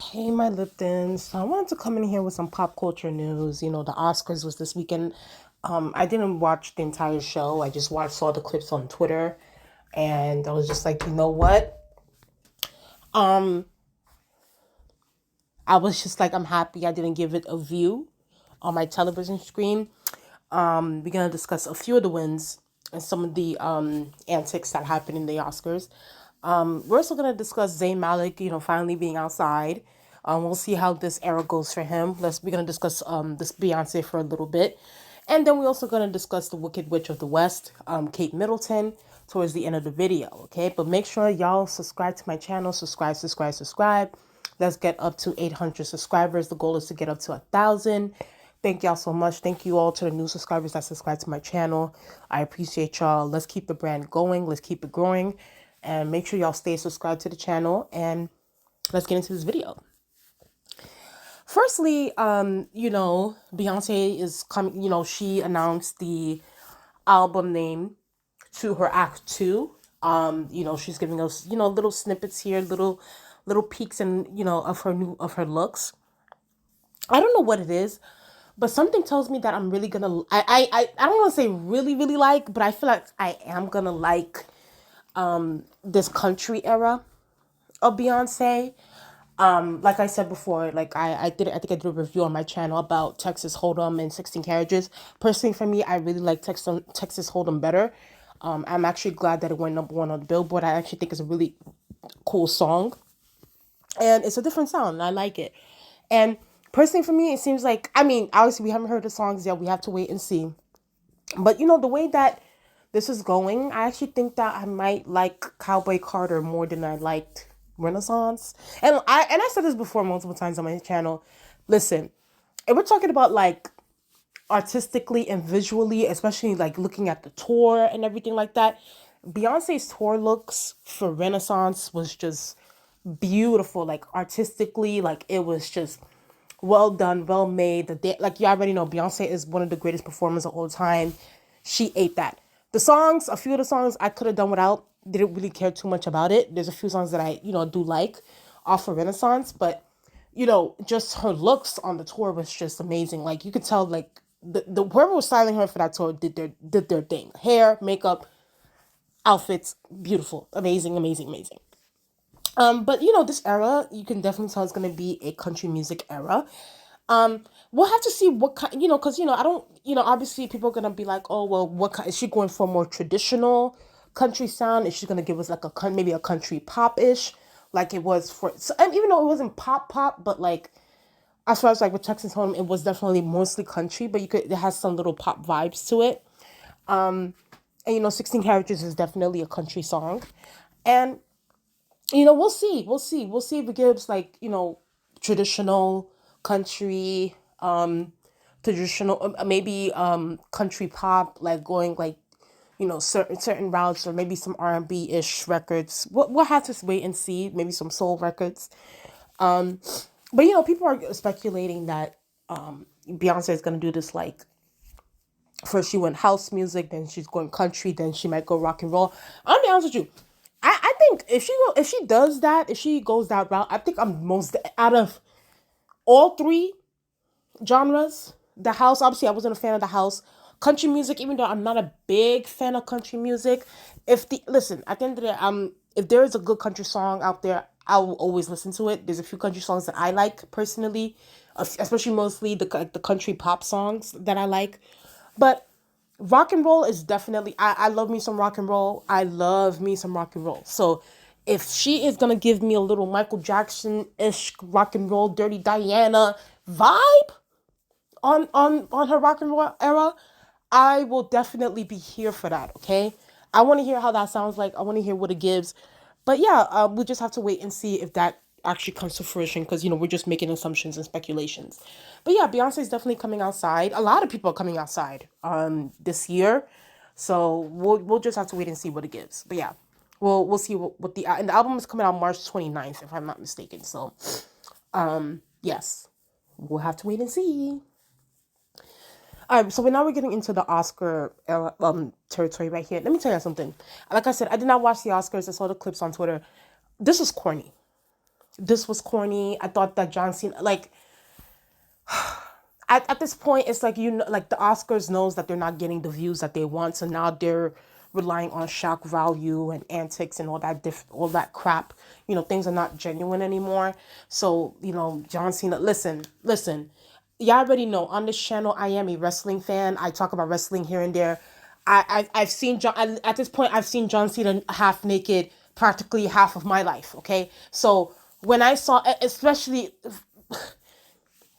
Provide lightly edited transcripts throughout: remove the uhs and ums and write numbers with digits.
Hey, my Lipton. So I wanted to come in here with some pop culture news. The Oscars was this weekend. I didn't watch the entire show. I just saw the clips on Twitter, and I was just like, you know what? Um, I was just like, I'm happy I didn't give it a view on my television screen. We're gonna discuss a few of the wins and some of the antics that happened in the Oscars. We're also gonna discuss Zayn Malik, finally being outside. We'll see how this era goes for him. We're gonna discuss this Beyonce for a little bit, and then we're also gonna discuss the Wicked Witch of the West, Kate Middleton, towards the end of the video. Okay, but make sure y'all subscribe to my channel. Subscribe. Let's get up to 800 subscribers. The goal is to get up to 1,000. Thank y'all so much. Thank you all to the new subscribers that subscribe to my channel. I appreciate y'all. Let's keep the brand going. Let's keep it growing. And make sure y'all stay subscribed to the channel. And let's get into this video. Firstly, Beyonce is coming, she announced the album name to her act two. She's giving us, little snippets here, little peeks and, of her looks. I don't know what it is, but something tells me that I'm really gonna. I don't want to say really really like, but I feel like I am gonna like this country era of Beyonce. Like I said before, like I think I did a review on my channel about Texas Hold'em and 16 Carriages. Personally, for me, I really like Texas Hold'em better. I'm actually glad that it went number one on the Billboard. I actually think it's a really cool song, and it's a different sound. And I like it. And personally, for me, it seems like, I mean, obviously we haven't heard the songs yet. We have to wait and see. But the way that this is going, I actually think that I might like Cowboy Carter more than I liked Renaissance. And I said this before multiple times on my channel. Listen, if we're talking about like artistically and visually, especially like looking at the tour and everything like that, Beyonce's tour looks for Renaissance was just beautiful. Like artistically, like it was just well done, well made. Like you already know, Beyonce is one of the greatest performers of all time. She ate that. The songs, a few of the songs I could have done without. Didn't really care too much about it. There's a few songs that I do like off of Renaissance, but just her looks on the tour was just amazing. Like you could tell, like the whoever was styling her for that tour did their thing. Hair, makeup, outfits, beautiful, amazing. But this era, you can definitely tell it's gonna be a country music era. We'll have to see what kind, because I don't, obviously people are gonna be like, oh well, what kind is she going for? More traditional country sound? Is she gonna give us like maybe a country pop ish, like it was for? So, and even though it wasn't pop, but like as far as like with Texas Home, it was definitely mostly country, but it has some little pop vibes to it. And 16 Characters is definitely a country song, and we'll see if it gives like traditional country, traditional maybe country pop, like going like certain routes, or maybe some R&B ish records. We'll have to wait and see. Maybe some soul records. But people are speculating that Beyonce is gonna do this, like first she went house music, then she's going country, then she might go rock and roll. I'll be honest with you. I think if she does that, if she goes that route, I think I'm most out of all three genres. The house, obviously, I wasn't a fan of the house. Country music, even though I'm not a big fan of country music. Listen, at the end of the day, if there is a good country song out there, I will always listen to it. There's a few country songs that I like personally, especially mostly the country pop songs that I like. But rock and roll is definitely, I love me some rock and roll. I love me some rock and roll. So if she is gonna give me a little Michael Jackson-ish rock and roll, Dirty Diana vibe on her rock and roll era, I will definitely be here for that. Okay, I want to hear how that sounds like. I want to hear what it gives. But yeah, we just have to wait and see if that actually comes to fruition, because we're just making assumptions and speculations. But yeah, Beyonce is definitely coming outside. A lot of people are coming outside this year, so we'll just have to wait and see what it gives. But yeah, we'll see what and the album is coming out March 29th, if I'm not mistaken. So yes, we'll have to wait and see. All right, so now we're getting into the Oscar territory right here. Let me tell you something. Like I said, I did not watch the Oscars. I saw the clips on Twitter. This was corny. This was corny. I thought that John Cena, like, at this point, it's like, like the Oscars knows that they're not getting the views that they want, so now they're relying on shock value and antics and all that all that crap. Things are not genuine anymore. So John Cena. Listen. Y'all already know on this channel I am a wrestling fan. I talk about wrestling here and there. I've seen at this point I've seen John Cena half naked practically half of my life. Okay, so when I saw, especially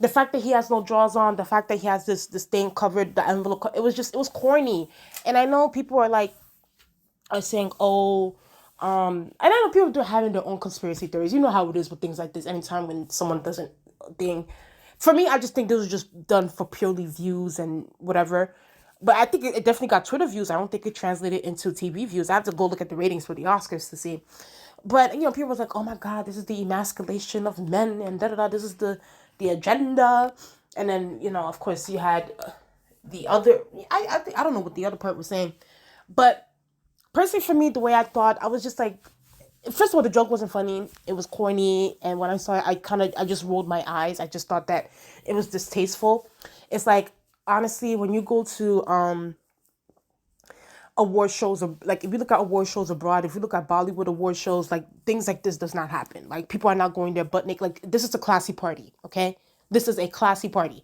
the fact that he has no drawers on, the fact that he has this thing covered, the envelope, it was corny. And I know people are saying, oh, and I know people are having their own conspiracy theories. You know how it is with things like this. Anytime when someone doesn't thing, for me, I just think this was just done for purely views and whatever. But I think it definitely got Twitter views. I don't think it translated into TV views. I have to go look at the ratings for the Oscars to see. But people was like, "Oh my God, this is the emasculation of men," and da da da. This is the agenda. And then of course, you had the other. I don't know what the other part was saying, but personally, for me, the way I thought, I was just like, first of all, the joke wasn't funny. It was corny, and when I saw it, I just rolled my eyes. I just thought that it was distasteful. It's like, honestly, when you go to award shows, or like if you look at award shows abroad, if you look at Bollywood award shows, like things like this does not happen. Like people are not going there butt naked. Like this is a classy party, okay? This is a classy party.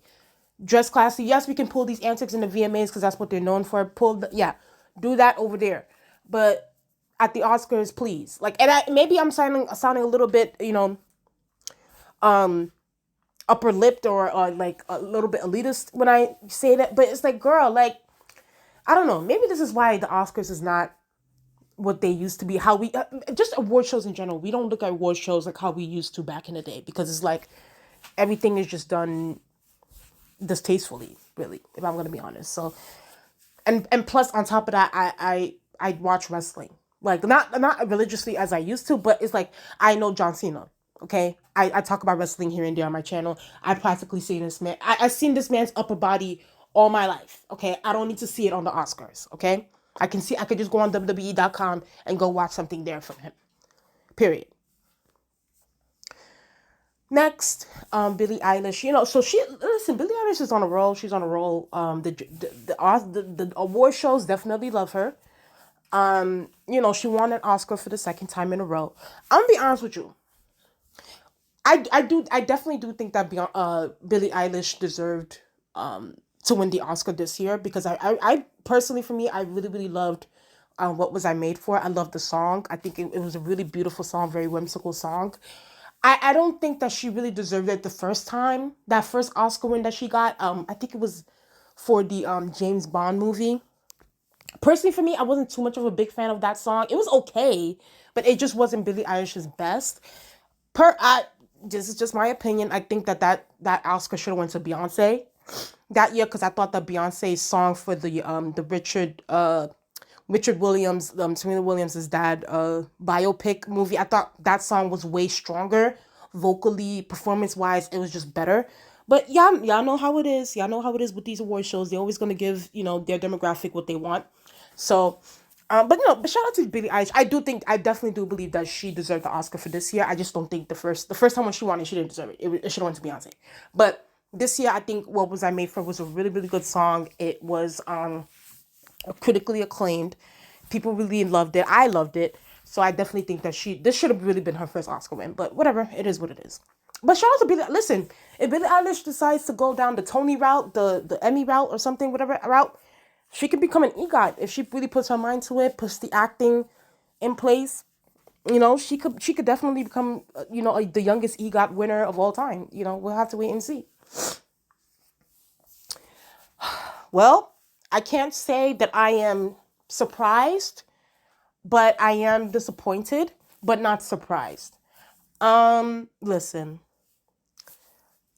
Dress classy. Yes, we can pull these antics in the VMAs because that's what they're known for. Yeah, do that over there. But at the Oscars, please. Like, and maybe I'm sounding a little bit, upper lipped or like a little bit elitist when I say that. But it's like, girl, like, I don't know. Maybe this is why the Oscars is not what they used to be. How we just award shows in general. We don't look at award shows like how we used to back in the day because it's like everything is just done distastefully, really. If I'm gonna be honest. So, and plus on top of that, I watch wrestling. Like not religiously as I used to, but it's like I know John Cena. Okay, I talk about wrestling here and there on my channel. I practically see this man. I've seen this man's upper body all my life. Okay, I don't need to see it on the Oscars. Okay, I could just go on WWE.com and go watch something there from him. Period. Next, Billie Eilish. So Billie Eilish is on a roll. She's on a roll. The award shows definitely love her. She won an Oscar for the second time in a row. I'm gonna be honest with you. I definitely do think that Billie Eilish deserved to win the Oscar this year because I personally, for me, I really really loved What Was I Made For. I loved the song. I think it was a really beautiful song, very whimsical song. I don't think that she really deserved it the first time. That first Oscar win that she got, I think it was for the James Bond movie. Personally, for me, I wasn't too much of a big fan of that song. It was okay, but it just wasn't Billie Eilish's best. This is just my opinion. I think that Oscar should have went to Beyonce that year because I thought that Beyonce's song for the Richard Williams, Serena Williams' dad, biopic movie. I thought that song was way stronger, vocally, performance-wise. It was just better. But y'all know how it is. Y'all know how it is with these award shows. They're always gonna give their demographic what they want. So, but shout out to Billie Eilish. I definitely do believe that she deserved the Oscar for this year. I just don't think the first time when she won it, she didn't deserve it. It should have went to Beyonce. But this year, I think What Was I Made For was a really really good song. It was critically acclaimed. People really loved it. I loved it. So I definitely think that this should have really been her first Oscar win. But whatever, it is what it is. But shout out to Billie. Listen, if Billie Eilish decides to go down the Tony route, the Emmy route, or something, whatever route, she could become an EGOT if she really puts her mind to it, puts the acting in place. She could definitely become the youngest EGOT winner of all time. We'll have to wait and see. Well, I can't say that I am surprised, but I am disappointed, but not surprised. Listen,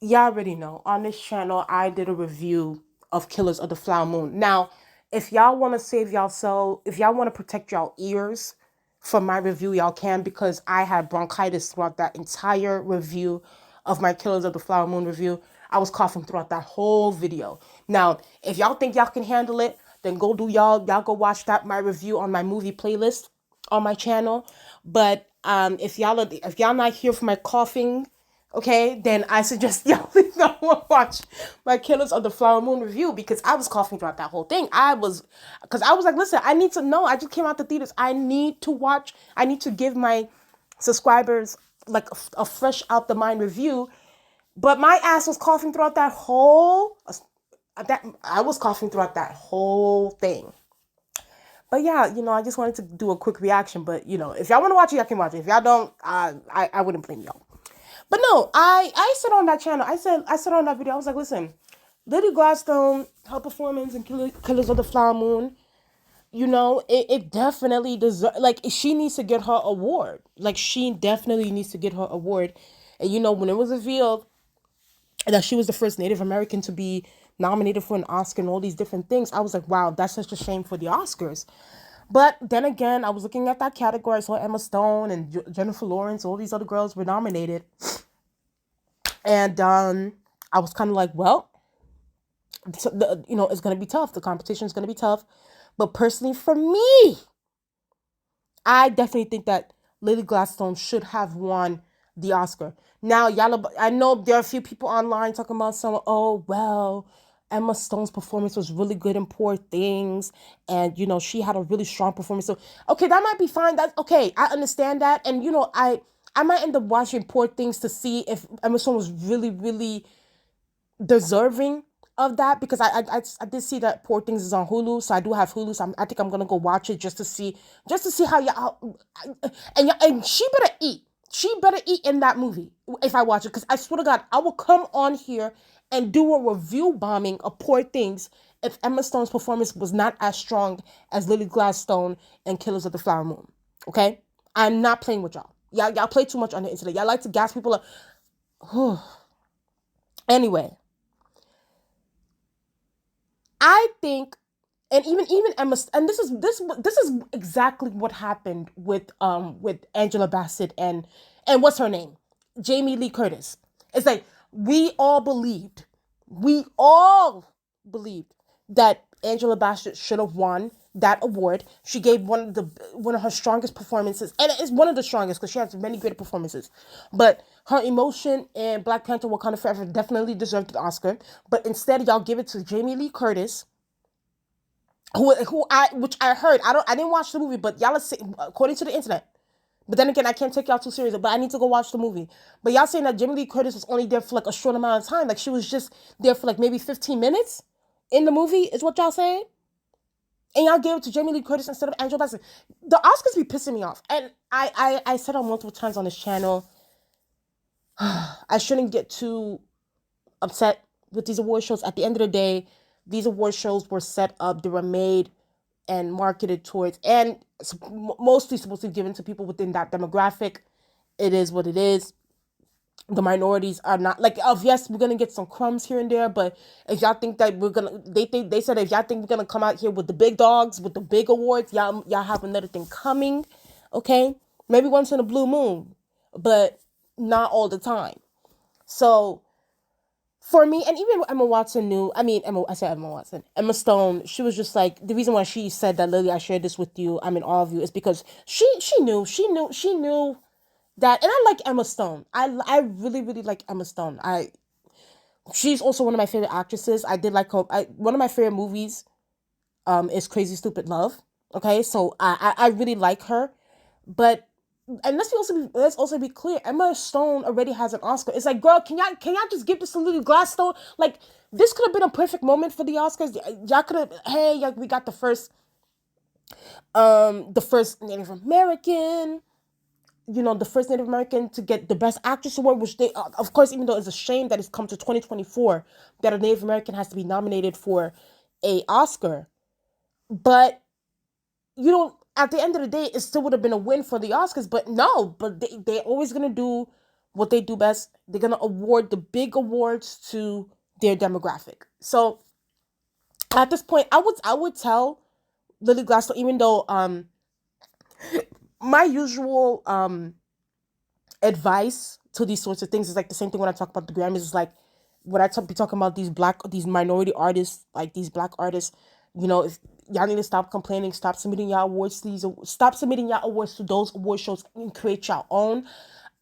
y'all already know on this channel I did a review of Killers of the Flower Moon. Now, if y'all want to save y'all if y'all want to protect y'all ears from my review, y'all can, because I had bronchitis throughout that entire review of my Killers of the Flower Moon review. I was coughing throughout that whole video. Now, if y'all think y'all can handle it, then y'all go watch my review on my movie playlist on my channel. But If y'all not here for my coughing, okay, then I suggest y'all go watch my Killers of the Flower Moon review, because I was coughing throughout that whole thing. Because I was like, listen, I need to know. I just came out the theaters. I need to watch. I need to give my subscribers like a fresh out the mind review. But my ass was coughing throughout that I was coughing throughout that whole thing. But yeah, I just wanted to do a quick reaction. But if y'all want to watch it, y'all can watch it. If y'all don't, I wouldn't blame y'all. But no, I said on that channel, I said on that video, I was like, listen, Lily Gladstone, her performance in Killers of the Flower Moon, it definitely deserves, like, she needs to get her award. Like, she definitely needs to get her award. And when it was revealed that she was the first Native American to be nominated for an Oscar and all these different things, I was like, wow, that's such a shame for the Oscars. But then again, I was looking at that category. I saw Emma Stone and Jennifer Lawrence, all these other girls were nominated. And I was kind of like, well, it's going to be tough. The competition is going to be tough. But personally, for me, I definitely think that Lily Gladstone should have won the Oscar. Now, I know there are a few people online talking about oh, well, Emma Stone's performance was really good in Poor Things. And, she had a really strong performance. So, okay, that might be fine. That's okay. I understand that. And, I might end up watching Poor Things to see if Emma Stone was really, really deserving of that, because I did see that Poor Things is on Hulu, so I do have Hulu, so I think I'm gonna go watch it just to see how y'all, and she better eat in that movie if I watch it, because I swear to God, I will come on here and do a review bombing of Poor Things if Emma Stone's performance was not as strong as Lily Gladstone and Killers of the Flower Moon. Okay, I'm not playing with y'all. Y'all play too much on the internet. Y'all like to gas people up. Anyway, I think, and even Emma, and this is exactly what happened with Angela Bassett and what's her name, Jamie Lee Curtis. It's like we all believed that Angela Bassett should have won that award. She gave one of her strongest performances, and it's one of the strongest because she has many great performances. But her emotion in Black Panther: Wakanda Forever definitely deserved the Oscar. But instead, y'all give it to Jamie Lee Curtis, which I heard. I didn't watch the movie, but y'all say, according to the internet. But then again, I can't take y'all too serious. But I need to go watch the movie. But y'all saying that Jamie Lee Curtis was only there for like a short amount of time, like she was just there for like maybe 15 minutes in the movie, is what y'all saying? And y'all gave it to Jamie Lee Curtis instead of Angela Bassett. The Oscars be pissing me off. And I said on multiple times on this channel, I shouldn't get too upset with these award shows. At the end of the day, these award shows were set up, they were made and marketed towards, and mostly supposed to be given to people within that demographic. It is what it is. The minorities are not like, yes, we're gonna get some crumbs here and there, but if y'all think that they said if y'all think we're gonna come out here with the big dogs, with the big awards, y'all have another thing coming, okay? Maybe once in a blue moon, but not all the time. So for me, and even Emma Watson Emma Stone, she was just like, the reason why she said that, Lily, I shared this with you, all of you, is because she knew that, and I like Emma Stone. I really, really like Emma Stone. She's also one of my favorite actresses. I did like her. One of my favorite movies is Crazy Stupid Love. Okay, so I really like her, but. And let's also be clear. Emma Stone already has an Oscar. It's like, girl, can y'all just give this to Lily Gladstone? Like, this could have been a perfect moment for the Oscars. Y'all could have, hey, we got the first Native American, the first Native American to get the Best Actress award, which they, of course, even though it's a shame that it's come to 2024 that a Native American has to be nominated for a Oscar, but at the end of the day, it still would have been a win for the Oscars, but no, they're always going to do what they do best. They're going to award the big awards to their demographic. So at this point, I would tell Lily Gladstone, even though my usual advice to these sorts of things is like the same thing when I talk about the Grammys. Is like when I be talking about these minority artists, like these black artists, You know, if y'all need to stop complaining, stop submitting y'all awards to stop submitting y'all awards to those award shows and create your own.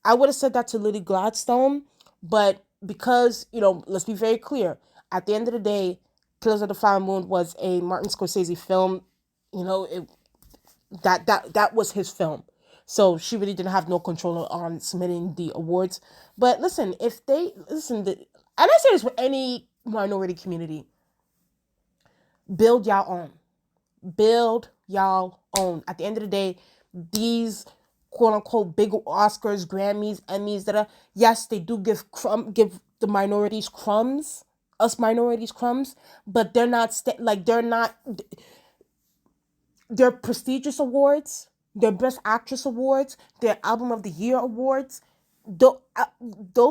I would have said that to Lily Gladstone, but because, let's be very clear. At the end of the day, Killers of the Flower Moon was a Martin Scorsese film. It, that was his film. So she really didn't have no control on submitting the awards. But listen, if they listen, and I say this with any minority community, build y'all own. Build y'all own. At the end of the day, these quote unquote big Oscars, Grammys, Emmys, yes, they do give the minorities crumbs, us minorities crumbs, but they're not they're prestigious awards, their Best Actress awards, their Album of the Year awards. Those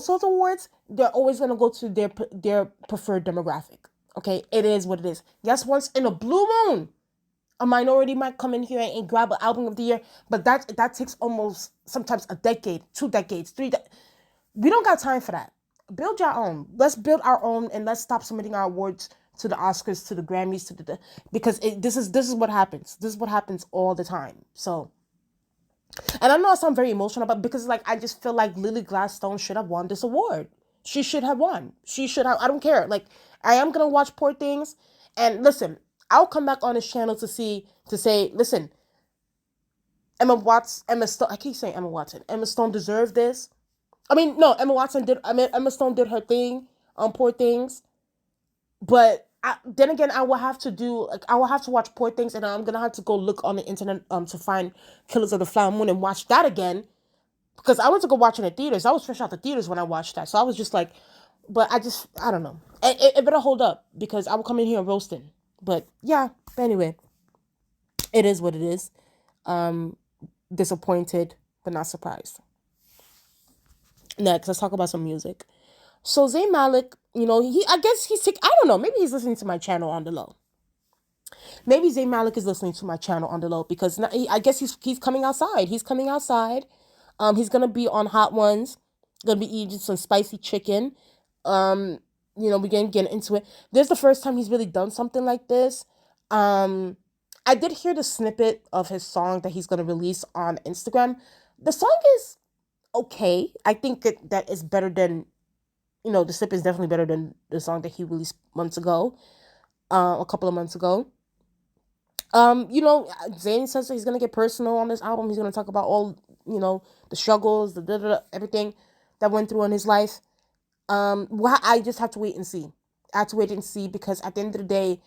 sorts of awards, they're always gonna go to their preferred demographic. Okay, it is what it is. Yes, once in a blue moon, a minority might come in here and grab an Album of the Year, but that takes almost sometimes a decade, 2 decades, 3. We don't got time for that. Build your own. Let's build our own, and let's stop submitting our awards to the Oscars, to the Grammys, to the because this is what happens. This is what happens all the time. So, and I know I sound very emotional about because I just feel like Lily Gladstone should have won this award. She should have won. She should have. I don't care. I am gonna watch Poor Things, and listen. I'll come back on this channel to say, listen, Emma Stone. I keep saying Emma Watson. Emma Stone deserved this. I mean, no, Emma Stone did her thing on Poor Things, but then again, I will have to watch Poor Things, and I'm gonna have to go look on the internet to find Killers of the Flower Moon and watch that again, because I went to go watch it in the theaters. I was fresh out the theaters when I watched that, so I was just like, but I don't know. It better hold up because I will come in here roasting. But yeah, anyway, it is what it is. Disappointed, but not surprised. Next, let's talk about some music. So Zayn Malik, I guess he's sick. I don't know. Maybe he's listening to my channel on the low. Maybe Zayn Malik is listening to my channel on the low because I guess he's coming outside. He's coming outside. He's gonna be on Hot Ones. Gonna be eating some spicy chicken. We're gonna get into it. This is the first time he's really done something like this. I did hear the snippet of his song that he's gonna release on Instagram. The song is okay. I think that is better than, the snippet is definitely better than the song that he released months ago, a couple of months ago. Zayn says that he's gonna get personal on this album. He's gonna talk about all, the struggles, everything that went through in his life. I just have to wait and see. I have to wait and see because at the end of the day,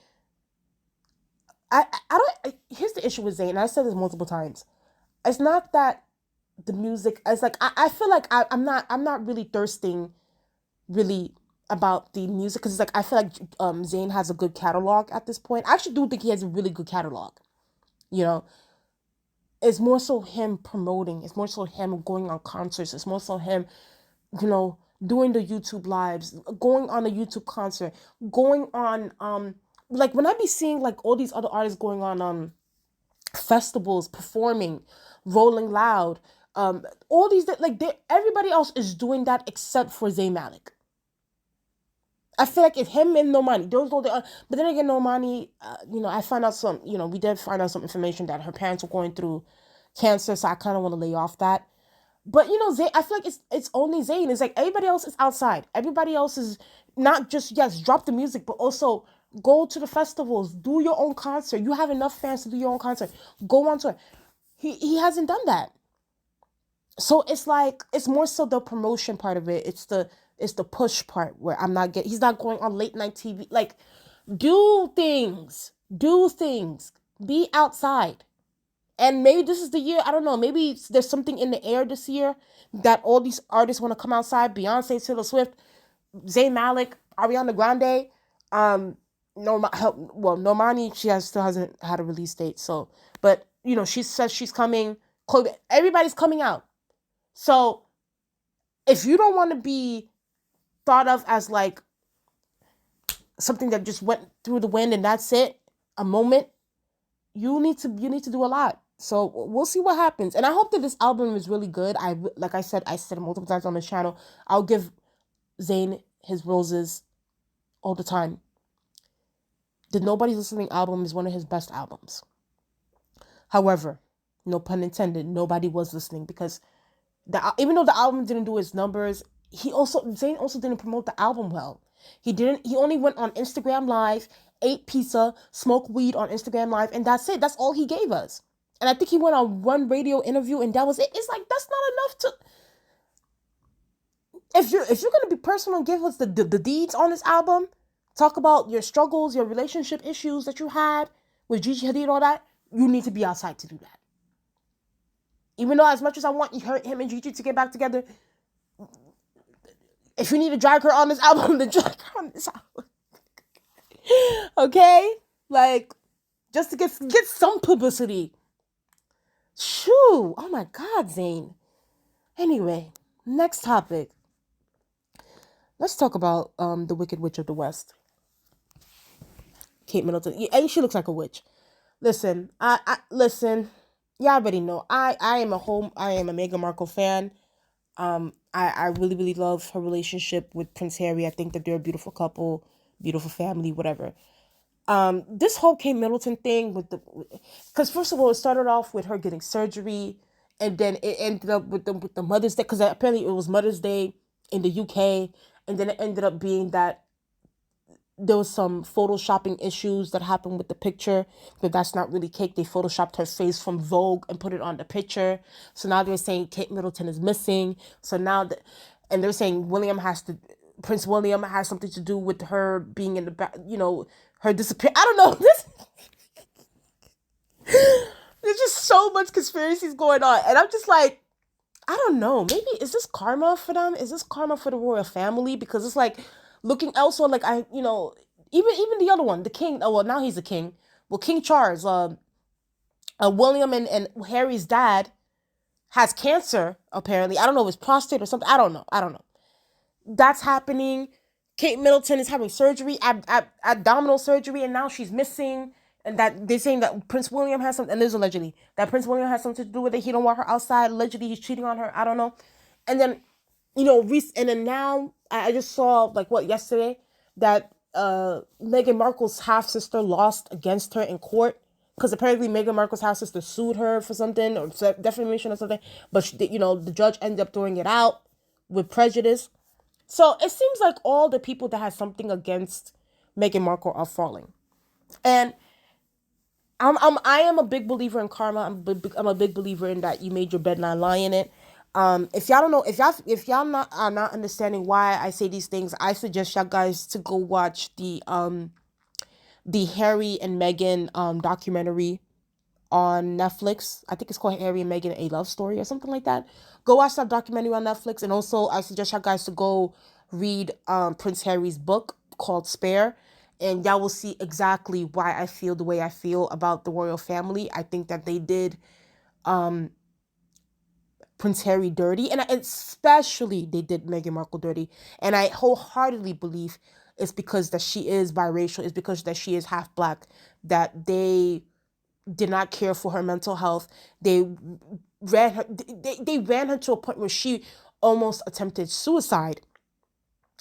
here's the issue with Zayn, and I said this multiple times. It's not that the music, it's I feel like I'm not really thirsting really about the music because it's I feel like Zayn has a good catalog at this point. I actually do think he has a really good catalog. It's more so him promoting. It's more so him going on concerts. It's more so him, doing the YouTube lives, going on a YouTube concert, going on when I be seeing all these other artists going on festivals, performing, Rolling Loud, all these everybody else is doing that except for Zayn Malik. I feel like if him and Normani, those go there. But then again, Normani, I found out we did find out some information that her parents were going through cancer, so I kind of want to lay off that. But Zayn, I feel like it's only Zayn. It's everybody else is outside. Everybody else is not just drop the music, but also go to the festivals, do your own concert. You have enough fans to do your own concert. Go on tour. He hasn't done that. So it's more so the promotion part of it. It's the push part where he's not going on late night TV. Do things. Be outside. And maybe this is the year, I don't know, maybe there's something in the air this year that all these artists want to come outside. Beyonce, Taylor Swift, Zayn Malik, Ariana Grande, Normani, still hasn't had a release date. So, but, she says she's coming. Chloe, everybody's coming out. So, if you don't want to be thought of as something that just went through the wind and that's it, a moment, you need to do a lot. So we'll see what happens. And I hope that this album is really good. I said it multiple times on the channel. I'll give Zayn his roses all the time. The Nobody's Listening album is one of his best albums. However, no pun intended, nobody was listening because even though the album didn't do its numbers, Zayn also didn't promote the album well. He only went on Instagram Live, ate pizza, smoked weed on Instagram Live, and that's it. That's all he gave us. And I think he went on one radio interview and that was it. It's like that's not enough to if you're gonna be personal and give us the deeds on this album, talk about your struggles, your relationship issues that you had with Gigi Hadid and all that, you need to be outside to do that. Even though as much as I want him and Gigi to get back together, if you need to drag her on this album, then drag her on this album. Okay? Like, just to get some publicity. Shoo! Oh my God, Zayn. Anyway, next topic. Let's talk about the Wicked Witch of the West. Kate Middleton. And she looks like a witch. Listen, listen. Y'all already know. I am a Meghan Markle fan. I really, really love her relationship with Prince Harry. I think that they're a beautiful couple, beautiful family, whatever. This whole Kate Middleton thing because first of all, it started off with her getting surgery, and then it ended up with the Mother's Day, because apparently it was Mother's Day in the UK, and then it ended up being that there was some photoshopping issues that happened with the picture, but that's not really Kate. They photoshopped her face from Vogue and put it on the picture. So now they're saying Kate Middleton is missing. So now, and they're saying Prince William has something to do with her being in the back, her disappear. I don't know. There's just so much conspiracies going on, and I'm just like, I don't know. Maybe is this karma for them? Is this karma for the royal family? Because it's like looking elsewhere. Like even the other one, the king. Oh well, now he's the king. Well, King Charles, William and Harry's dad has cancer. Apparently, I don't know if it's prostate or something. I don't know. That's happening. Kate Middleton is having surgery, abdominal surgery, and now she's missing. And that they're saying that Prince William has something, and there's allegedly that Prince William has something to do with it. He don't want her outside. Allegedly, he's cheating on her. I don't know. And then, and then now I just saw yesterday that Meghan Markle's half sister lost against her in court, because apparently Meghan Markle's half sister sued her for something or defamation or something, but the judge ended up throwing it out with prejudice. So it seems like all the people that have something against Meghan Markle are falling, and I am a big believer in karma. I'm a big believer in that you made your bed, not lie in it. If y'all don't know, if y'all are not understanding why I say these things, I suggest y'all guys to go watch the Harry and Meghan documentary on Netflix. I think it's called Harry and Meghan: A Love Story or something like that. Go watch that documentary on Netflix, and also I suggest y'all guys to go read Prince Harry's book called Spare. And y'all will see exactly why I feel the way I feel about the royal family. I think that they did Prince Harry dirty, and especially they did Meghan Markle dirty. And I wholeheartedly believe it's because that she is biracial. It's because that she is half black, that they did not care for her mental health. They ran her. They ran her to a point where she almost attempted suicide.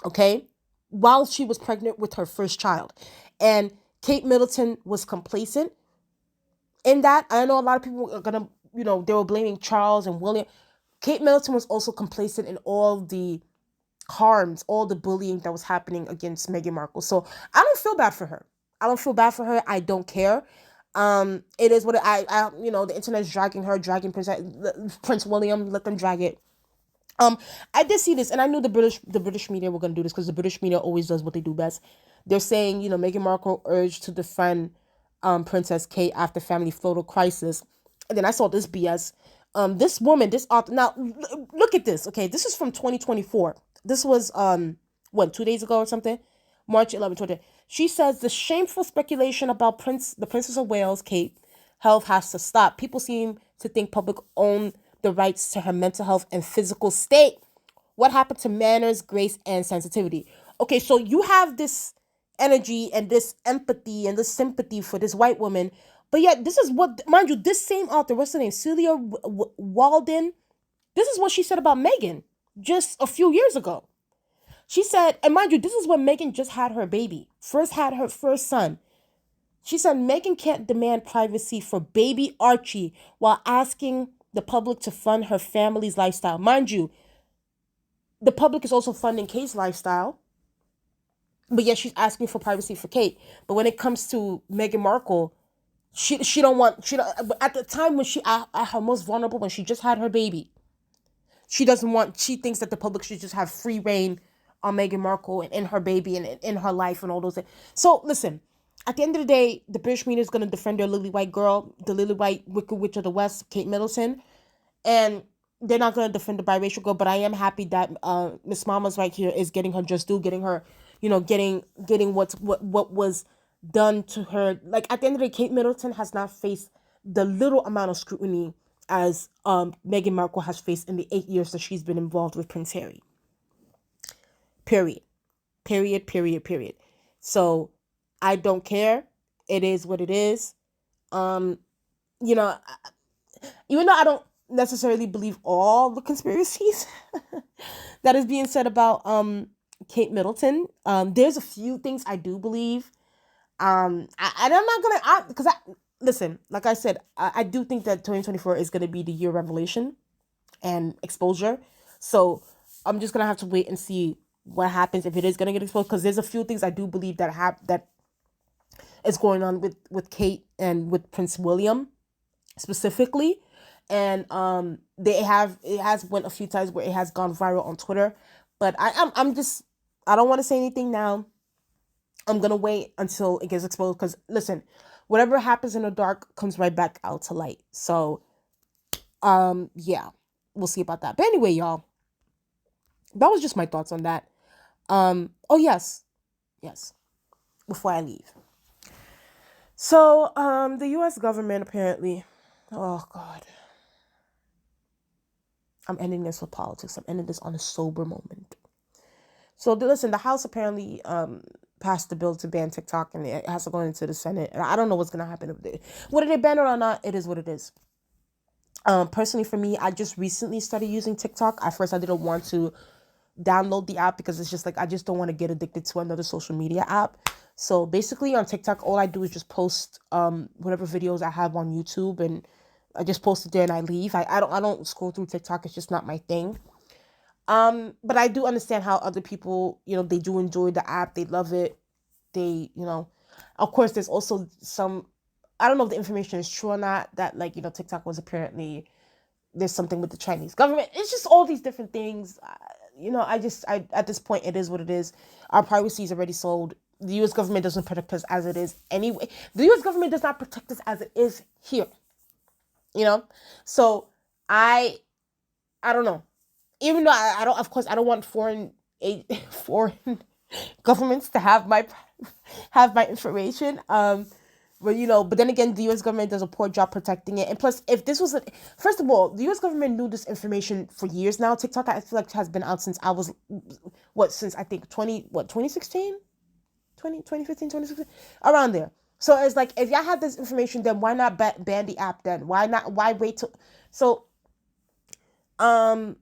Okay. While she was pregnant with her first child. And Kate Middleton was complacent in that. I know a lot of people are going to, they were blaming Charles and William. Kate Middleton was also complacent in all the harms, all the bullying that was happening against Meghan Markle. So I don't feel bad for her. I don't care. It is what the internet is dragging Prince William. Let them drag it. I did see this, and I knew the British media were going to do this, because the British media always does what they do best. They're saying, Meghan Markle urged to defend Princess Kate after family photo crisis. And then I saw this BS. This woman, this author. Now look at this. Okay, this is from 2024. This was 2 days ago or something, March 11th. 20. She says the shameful speculation about the Princess of Wales, Kate, health has to stop. People seem to think public own the rights to her mental health and physical state. What happened to manners, grace, and sensitivity? Okay, so you have this energy and this empathy and this sympathy for this white woman, but yet this is what, mind you, this same author, what's her name, Celia Walden, this is what she said about Meghan just a few years ago. She said, and mind you, this is when Meghan just had her baby, had her first son. She said Megan can't demand privacy for baby Archie while asking the public to fund her family's lifestyle. Mind you, the public is also funding Kate's lifestyle, but yet she's asking for privacy for Kate. But when it comes to Meghan Markle, she don't want, she don't, at the time when she at her most vulnerable, when she just had her baby, she doesn't want, she thinks that the public should just have free reign on Meghan Markle and in her baby and in her life and all those things. So listen, at the end of the day, the British media is going to defend their lily white girl, the lily white wicked witch of the West, Kate Middleton, and they're not going to defend the biracial girl. But I am happy that Miss Mama's right here is getting her just due, getting her, getting what was done to her. Like, at the end of the day, Kate Middleton has not faced the little amount of scrutiny as Meghan Markle has faced in the 8 years that she's been involved with Prince Harry. Period. So I don't care. It is what it is. Even though I don't necessarily believe all the conspiracies that is being said about Kate Middleton, there's a few things I do believe. I'm not gonna, because listen, like I said, I do think that 2024 is gonna be the year of revelation and exposure. So I'm just gonna have to wait and see what happens if it is gonna get exposed, because there's a few things I do believe that is going on with Kate and with Prince William specifically. And it has went a few times where it has gone viral on Twitter, but I don't want to say anything now. I'm gonna wait until it gets exposed, because listen, whatever happens in the dark comes right back out to light. So yeah, we'll see about that. But anyway, y'all, that was just my thoughts on that. Oh yes, before I leave. So the US government apparently, oh God, I'm ending this with politics. I'm ending this on a sober moment. So listen, the House apparently passed the bill to ban TikTok, and it has to go into the Senate. And I don't know what's gonna happen. Whether they ban it or not, it is what it is. Personally, for me, I just recently started using TikTok. At first, I didn't want to download the app because it's just like, I just don't want to get addicted to another social media app. So basically on TikTok, all I do is just post whatever videos I have on YouTube, and I just post it there and I leave. I don't scroll through TikTok. It's just not my thing. But I do understand how other people, they do enjoy the app. They love it. They, of course, there's also some, I don't know if the information is true or not, that like, TikTok was apparently, there's something with the Chinese government. It's just all these different things. I at this point, it is what it is. Our privacy is already sold. The U.S. government doesn't protect us as it is anyway. The U.S. government does not protect us as it is here. So I don't know. Even though I don't, of course, I don't want foreign governments to have my information. But then again, the U.S. government does a poor job protecting it. And plus, if this was, first of all, the U.S. government knew this information for years now. TikTok, I feel like, has been out since I was, since I think 2016? 2015, 2016? Around there. So it's like, if y'all have this information, then why not ban the app then? Why wait till, and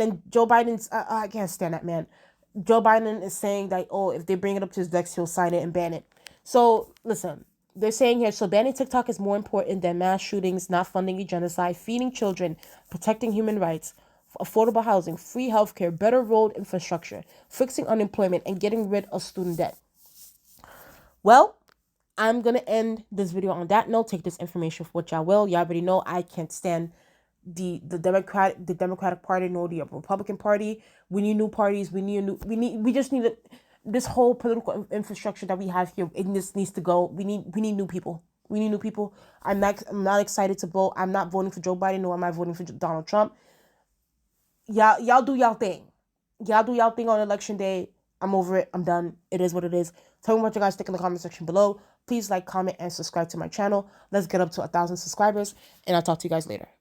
then Joe Biden's, I can't stand that man. Joe Biden is saying that, if they bring it up to his desk, he'll sign it and ban it. So, listen, they're saying here, so banning TikTok is more important than mass shootings, not funding a genocide, feeding children, protecting human rights, affordable housing, free healthcare, better road infrastructure, fixing unemployment, and getting rid of student debt. Well, I'm going to end this video on that note. Take this information for what y'all will. Y'all already know I can't stand the Democratic Party nor the Republican Party. We need new parties. We just need this whole political infrastructure that we have here. It just needs to go. We need new people. I'm not excited to vote. I'm not voting for Joe Biden, nor am I voting for Donald Trump. Y'all do y'all thing. Y'all do y'all thing on election day. I'm over it. I'm done. It is what it is. Tell me what you guys think in the comment section below. Please like, comment, and subscribe to my channel. Let's get up to 1,000 subscribers, and I'll talk to you guys later. Bye.